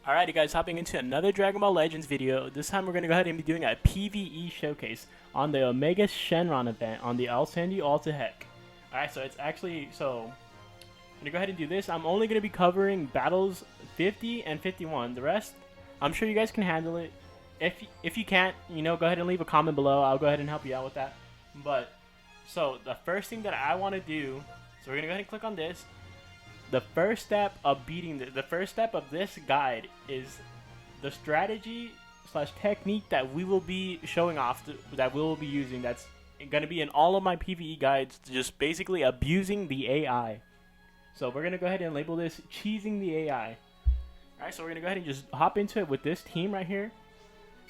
Alrighty guys, hopping into another Dragon Ball Legends video. This time we're going to go ahead and be doing a PvE showcase on the Omega Shenron event on the I'll Send You All to Heck. Alright, so it's actually, I'm going to go ahead and do this. I'm only going to be covering battles 50 and 51. The rest, I'm sure you guys can handle it. If you can't, go ahead and leave a comment below. I'll go ahead and help you out with that. But, so the first thing that I want to do, so we're going to go ahead and click on this. The first step of beating the first step of this guide is the strategy / technique that we will be showing off, that we will be using. That's going to be in all of my PvE guides, just basically abusing the AI. So we're going to go ahead and label this cheesing the AI. Alright, so we're going to go ahead and just hop into it with this team right here.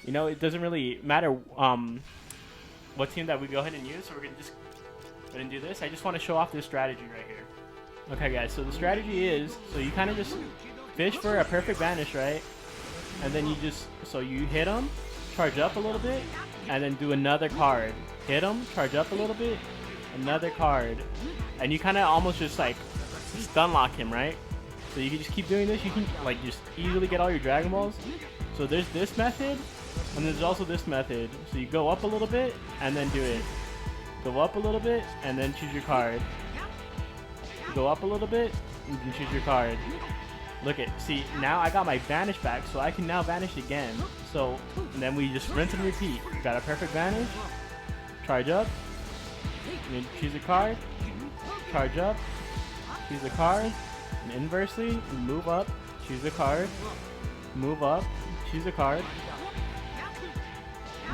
It doesn't really matter what team that we go ahead and use, so we're going to just go ahead and do this. I just want to show off this strategy right here. Okay guys, so the strategy is, so you kind of just fish for a perfect vanish, right? And then you just, so you hit them, charge up a little bit, and then do another card. Hit them, charge up a little bit, another card. And you kind of almost just like stun lock him, right? So you can just keep doing this, you can like just easily get all your Dragon Balls. So there's this method, and there's also this method. So you go up a little bit, and then do it. Go up a little bit, and then choose your card. Go up a little bit and you choose your card. Look at, see, now I got my vanish back, so I can now vanish again. So, and then we just rinse and repeat. Got a perfect vanish, charge up, and then choose a card, charge up, choose a card, and inversely, move up, choose a card, move up, choose a card.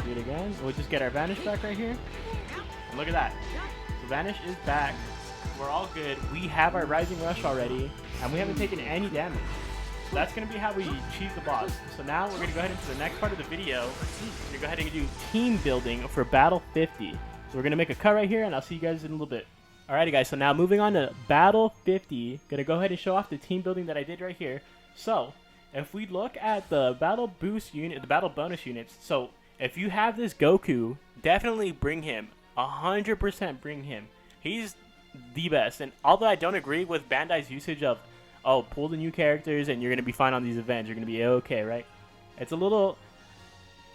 Do it again. We'll just get our vanish back right here. And look at that. So vanish is back. We're all good. We have our Rising Rush already, and we haven't taken any damage. So that's going to be how we cheese the boss. So now we're going to go ahead into the next part of the video. We're going to go ahead and do team building for Battle 50. So we're going to make a cut right here, and I'll see you guys in a little bit. Alrighty guys, so now moving on to Battle 50. Going to go ahead and show off the team building that I did right here. So, if we look at the Battle Boost unit, the Battle Bonus units, so if you have this Goku, definitely bring him. 100% bring him. He's the best. And although I don't agree with Bandai's usage of, oh, pull the new characters and you're going to be fine on these events, you're going to be okay, right? It's a little,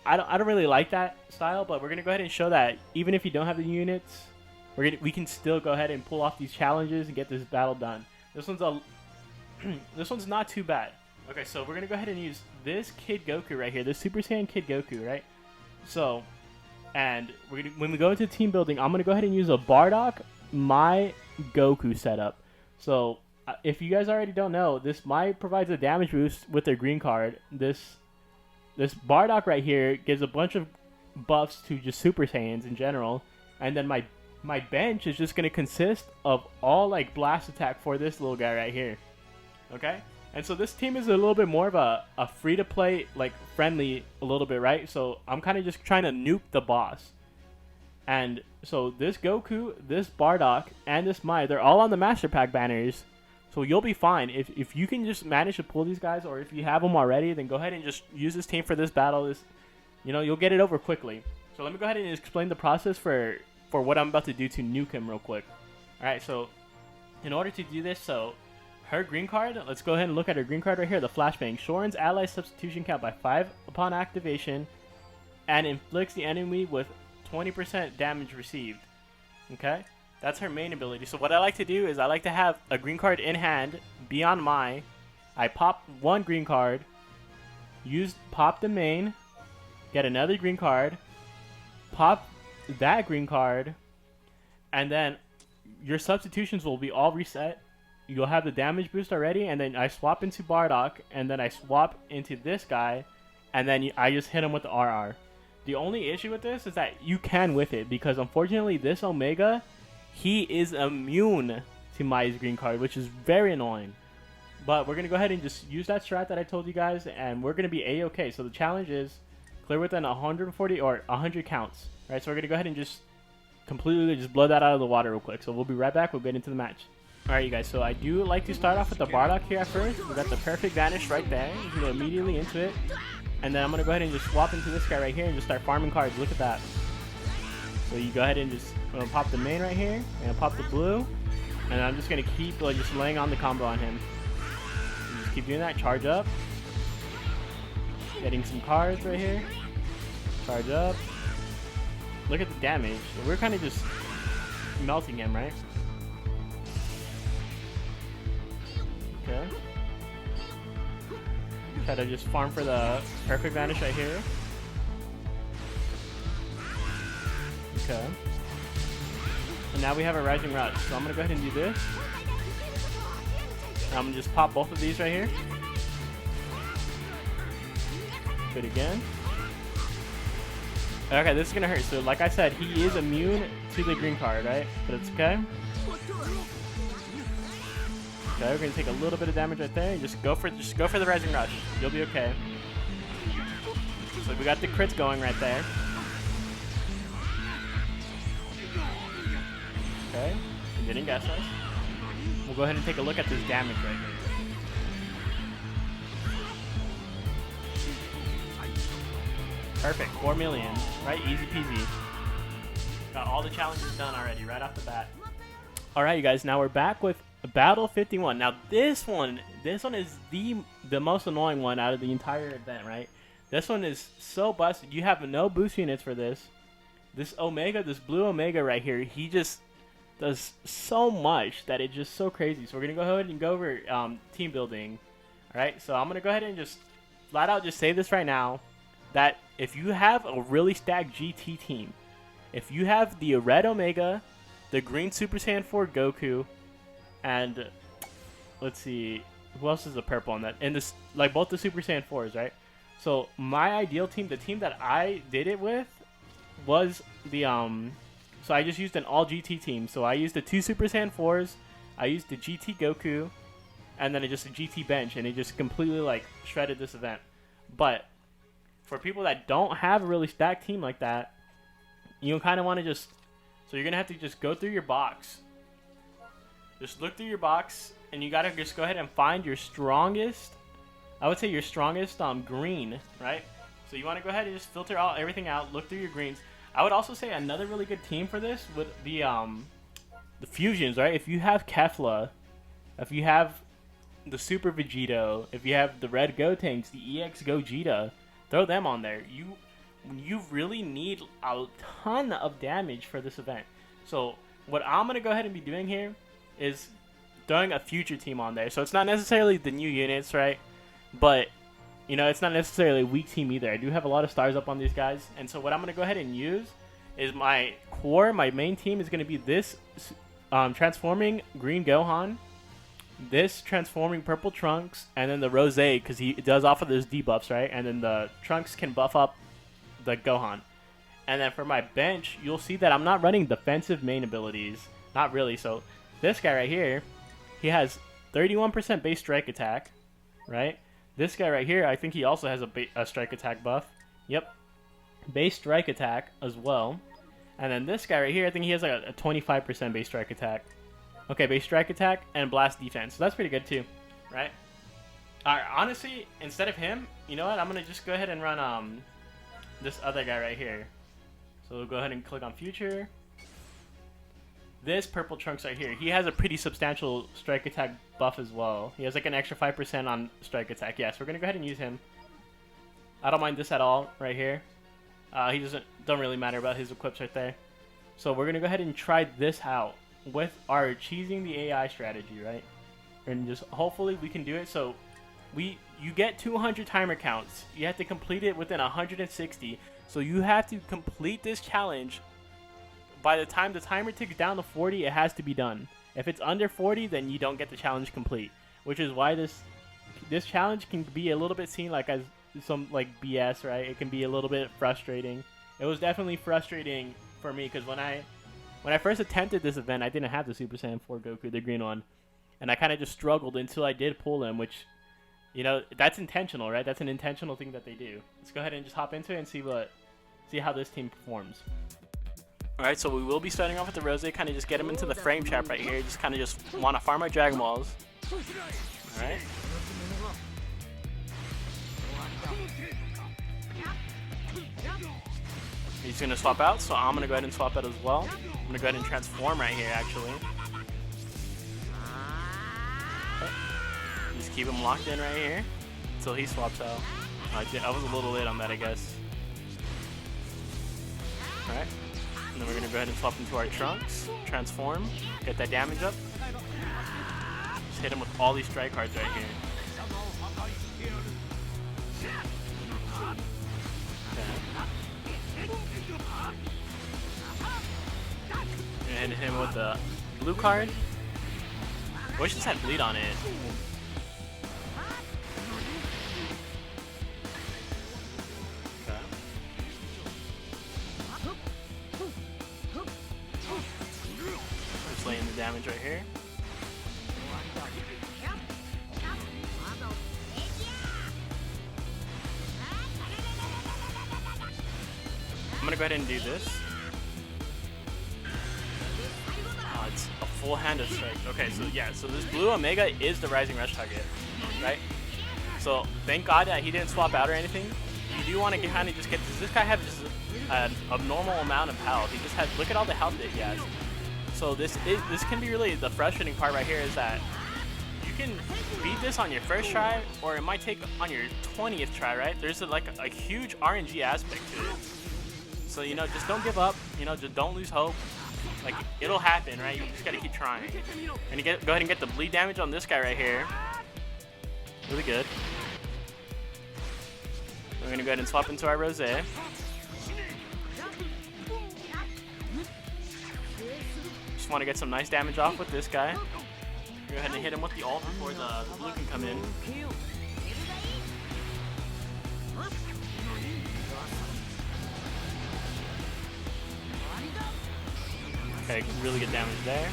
I don't really like that style, but we're going to go ahead and show that even if you don't have the units, we can still go ahead and pull off these challenges and get this battle done. This one's not too bad. Okay, so we're going to go ahead and use this Kid Goku right here, this Super Saiyan Kid Goku, right? So, and when we go into team building, I'm going to go ahead and use a Bardock my Goku setup. So if you guys already don't know, this Mai provides a damage boost with their green card. This Bardock right here gives a bunch of buffs to just Super Saiyans in general, and then my bench is just going to consist of all like blast attack for this little guy right here. Okay, and so this team is a little bit more of a free to play, like friendly a little bit, right? So I'm kind of just trying to nuke the boss. And so this Goku, this Bardock, and this Mai, they're all on the Master Pack banners. So you'll be fine. If you can just manage to pull these guys, or if you have them already, then go ahead and just use this team for this battle. You'll get it over quickly. So let me go ahead and explain the process for what I'm about to do to nuke him real quick. Alright, so in order to do this, so her green card, let's go ahead and look at her green card right here, the Flashbang. Shorin's ally substitution count by 5 upon activation, and inflicts the enemy with 20% damage received. Okay, that's her main ability. So what I like to do is I like to have a green card in hand, be on Mai. I pop one green card, pop the main, get another green card, pop that green card, and then your substitutions will be all reset. You'll have the damage boost already, and then I swap into Bardock, and then I swap into this guy, and then I just hit him with the RR. The only issue with this is that you can whiff it, because unfortunately this Omega, he is immune to Mai's green card, which is very annoying. But we're going to go ahead and just use that strat that I told you guys, and we're going to be A-okay. So the challenge is clear within 140 or 100 counts. Right, so we're going to go ahead and just completely just blow that out of the water real quick. So we'll be right back. We'll get into the match. Alright, you guys, so I do like to start off with the Bardock here at first. We got the perfect vanish right there. You can go immediately into it. And then I'm going to go ahead and just swap into this guy right here and just start farming cards. Look at that. So you go ahead and just pop the main right here. And pop the blue. And I'm just going to keep just laying on the combo on him. You just keep doing that. Charge up. Getting some cards right here. Charge up. Look at the damage. We're kind of just melting him, right? Okay. Try to just farm for the perfect vanish right here. Okay. And now we have a Rising Rush. So I'm going to go ahead and do this. I'm going to just pop both of these right here. Do it again. Okay, this is going to hurt. So like I said, he is immune to the green card, right? But it's okay. Okay, we're going to take a little bit of damage right there. And just go for the Rising Rush. You'll be okay. So we got the crits going right there. Okay, he didn't guess us. We'll go ahead and take a look at this damage right here. Perfect, 4 million, right? Easy peasy. Got all the challenges done already, right off the bat. Alright, you guys, now we're back with Battle 51. Now this one is the most annoying one out of the entire event, right? This one is so busted. You have no boost units for this. This Omega, this blue Omega right here, he just does so much that it's just so crazy. So we're going to go ahead and go over team building. Alright, so I'm going to go ahead and just flat out just say this right now, that if you have a really stacked GT team, if you have the red Omega, the green Super Saiyan 4 Goku, and let's see, who else is the purple on that? And this, like both the Super Saiyan 4s, right? So my ideal team, the team that I did it with, was the so I just used an all GT team. So I used the 2 Super Saiyan 4s, I used the GT Goku, and then just a GT bench, and it just completely like shredded this event. But for people that don't have a really stacked team like that, you kind of want to just, so you're gonna have to just go through your box. Just look through your box, and you gotta just go ahead and find your strongest, I would say your strongest green, right? So you want to go ahead and just filter everything out, look through your greens. I would also say another really good team for this would be the fusions, right? If you have Kefla, if you have the Super Vegito, if you have the Red Gotenks, the EX Gogeta, throw them on there. You really need a ton of damage for this event. So what I'm gonna go ahead and be doing here is throwing a future team on there. So it's not necessarily the new units, right? But you know, it's not necessarily a weak team either. I do have a lot of stars up on these guys. And so what I'm going to go ahead and use is my core, my main team is going to be this transforming green Gohan, this transforming purple Trunks, and then the Rose, because he does offer those debuffs, right? And then the Trunks can buff up the Gohan. And then for my bench, you'll see that I'm not running defensive main abilities. Not really. So this guy right here, he has 31% base strike attack, right? This guy right here, I think he also has a strike attack buff. Yep. Base strike attack as well. And then this guy right here, I think he has like a 25% base strike attack. Okay, base strike attack and blast defense. So that's pretty good too, right? Alright, honestly, instead of him, you know what? I'm going to just go ahead and run this other guy right here. So we'll go ahead and click on future. This purple Trunks right here, he has a pretty substantial strike attack buff as well. He has like an extra 5% on strike attack. Yes, we're going to go ahead and use him. I don't mind this at all right here. He don't really matter about his equips right there. So we're going to go ahead and try this out with our cheesing the AI strategy, right? And just hopefully we can do it. So you get 200 timer counts. You have to complete it within 160. So you have to complete this challenge. By the time the timer ticks down to 40, it has to be done. If it's under 40, then you don't get the challenge complete. Which is why this challenge can be a little bit seen like as some like BS, right? It can be a little bit frustrating. It was definitely frustrating for me because when I first attempted this event, I didn't have the Super Saiyan 4 Goku, the green one, and I kind of just struggled until I did pull him, which, you know, that's intentional, right? That's an intentional thing that they do. Let's go ahead and just hop into it and see how this team performs. Alright, so we will be starting off with the Rose, kind of just get him into the frame trap right here. Just kind of just want to farm our Dragon Balls. Alright. He's going to swap out, so I'm going to go ahead and swap out as well. I'm going to go ahead and transform right here, actually. Okay. Just keep him locked in right here until he swaps out. I was a little late on that, I guess. Alright. And then we're gonna go ahead and swap into our trunks. Transform. Get that damage up. Just hit him with all these strike cards right here. And hit him with the blue card. I wish this had bleed on it. Okay. Just laying the damage right here. I'm gonna go ahead and do this. It's a full hand of strike. Okay, so yeah, so this blue Omega is the Rising Rush target, right? So thank God that he didn't swap out or anything. You do want to kind of just get this guy have just an abnormal amount of health. He just has, look at all the health that he has. So this can be really the frustrating part right here, is that you can beat this on your first try, or it might take on your 20th try, right? There's like a huge RNG aspect to it. So, you know, just don't give up, you know, just don't lose hope. Like, it'll happen, right? You just gotta keep trying. And you go ahead and get the bleed damage on this guy right here. Really good. We're gonna go ahead and swap into our Rosé. Just want to get some nice damage off with this guy. Go ahead and hit him with the ult before the blue can come in. Okay, really good damage there.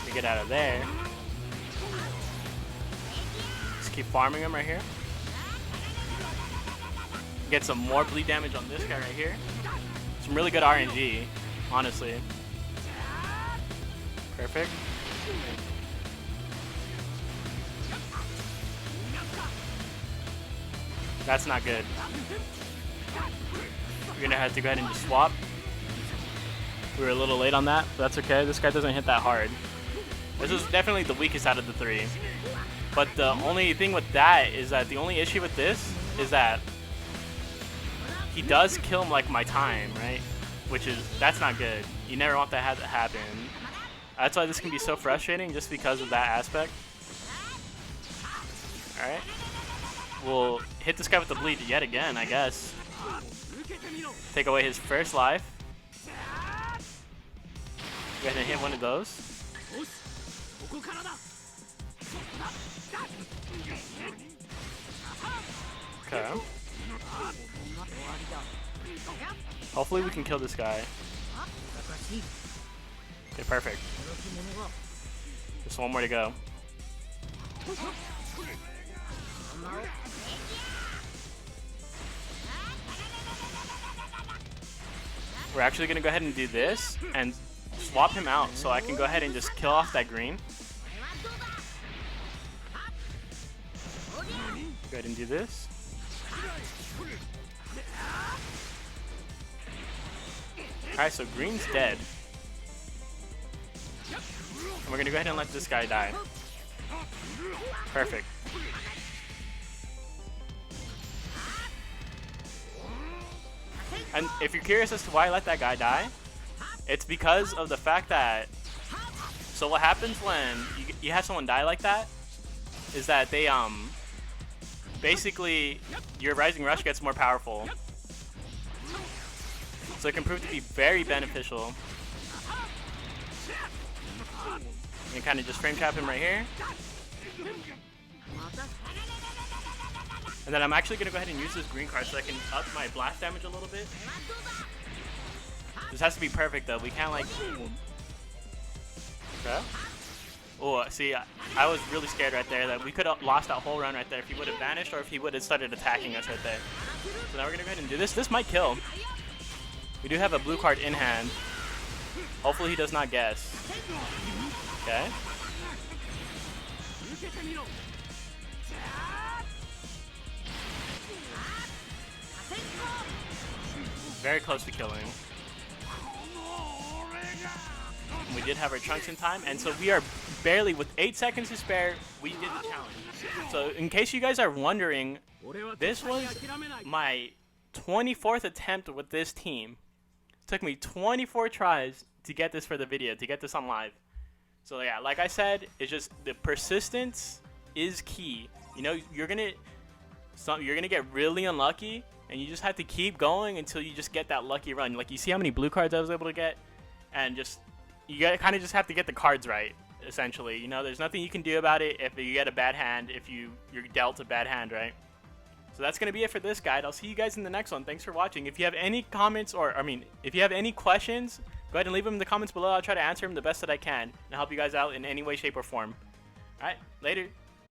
To get out of there. Just keep farming him right here. Get some more bleed damage on this guy right here. Some really good RNG, honestly. Perfect. That's not good. We're gonna have to go ahead and just swap. We were a little late on that, but that's okay. This guy doesn't hit that hard. This is definitely the weakest out of the three. But the only thing with that is that the only issue with this is that he does kill like my time, right? That's not good. You never want that to happen. That's why this can be so frustrating, just because of that aspect. Alright. We'll hit this guy with the bleed yet again, I guess. Take away his first life. Go ahead and hit one of those. Okay. Hopefully we can kill this guy. Okay, perfect. Just one more to go. We're actually going to go ahead and do this and swap him out so I can go ahead and just kill off that green. Go ahead and do this. Alright, so green's dead. And we're going to go ahead and let this guy die. Perfect. And if you're curious as to why I let that guy die, it's because of the fact that, so what happens when you have someone die like that is that they basically your Rising Rush gets more powerful. So it can prove to be very beneficial. You can kind of just frame trap him right here. And then I'm actually going to go ahead and use this green card so I can up my blast damage a little bit. This has to be perfect though. We can't like... Okay. Oh, see, I was really scared right there that we could have lost that whole run right there if he would have vanished or if he would have started attacking us right there. So now we're going to go ahead and do this. This might kill. We do have a blue card in hand. Hopefully he does not guess. Okay. Very close to killing. We did have our trunks in time, and so we are barely, with 8 seconds to spare, we did the challenge. So in case you guys are wondering, this was my 24th attempt with this team. It took me 24 tries to get this for the video, to get this on live. So yeah, like I said, it's just the persistence is key. You know, you're gonna get really unlucky, and you just have to keep going until you just get that lucky run. Like, you see how many blue cards I was able to get, and just kind of just have to get the cards right, essentially. You know, there's nothing you can do about it if you get a bad hand, if you're dealt a bad hand, right? So that's gonna be it for this guide. I'll see you guys in the next one. Thanks for watching. If you have any comments, if you have any questions, go ahead and leave them in the comments below. I'll try to answer them the best that I can and help you guys out in any way, shape, or form. All right, later.